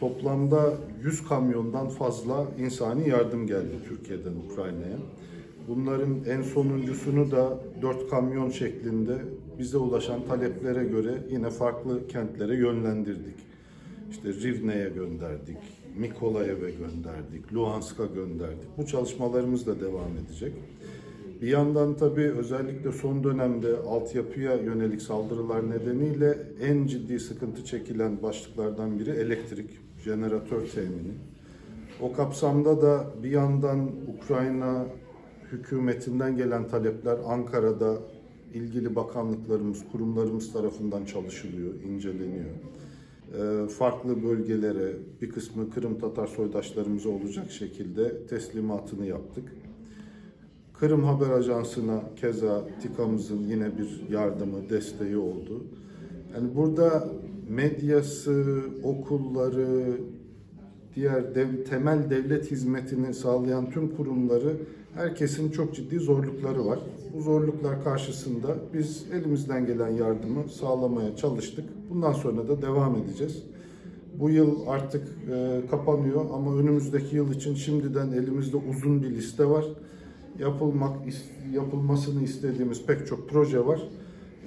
Toplamda 100 kamyondan fazla insani yardım geldi Türkiye'den Ukrayna'ya. Bunların en sonuncusunu da 4 kamyon şeklinde bize ulaşan taleplere göre yine farklı kentlere yönlendirdik. İşte Rivne'ye gönderdik, Mykolaiev'e gönderdik, Luhansk'a gönderdik. Bu çalışmalarımız da devam edecek. Bir yandan tabii özellikle son dönemde altyapıya yönelik saldırılar nedeniyle en ciddi sıkıntı çekilen başlıklardan biri elektrik, jeneratör temini. O kapsamda da bir yandan Ukrayna hükümetinden gelen talepler Ankara'da ilgili bakanlıklarımız, kurumlarımız tarafından çalışılıyor, inceleniyor. Farklı bölgelere, bir kısmı Kırım Tatar soydaşlarımıza olacak şekilde teslimatını yaptık. Kırım Haber Ajansı'na keza TİKA'mızın yine bir yardımı, desteği oldu. Yani burada medyası, okulları, diğer temel devlet hizmetini sağlayan tüm kurumları, herkesin çok ciddi zorlukları var. Bu zorluklar karşısında biz elimizden gelen yardımı sağlamaya çalıştık. Bundan sonra da devam edeceğiz. Bu yıl artık kapanıyor ama önümüzdeki yıl için şimdiden elimizde uzun bir liste var. Yapılmasını istediğimiz pek çok proje var.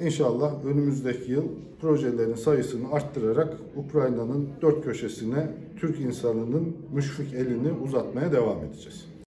İnşallah önümüzdeki yıl projelerin sayısını arttırarak Ukrayna'nın dört köşesine Türk insanının müşfik elini uzatmaya devam edeceğiz.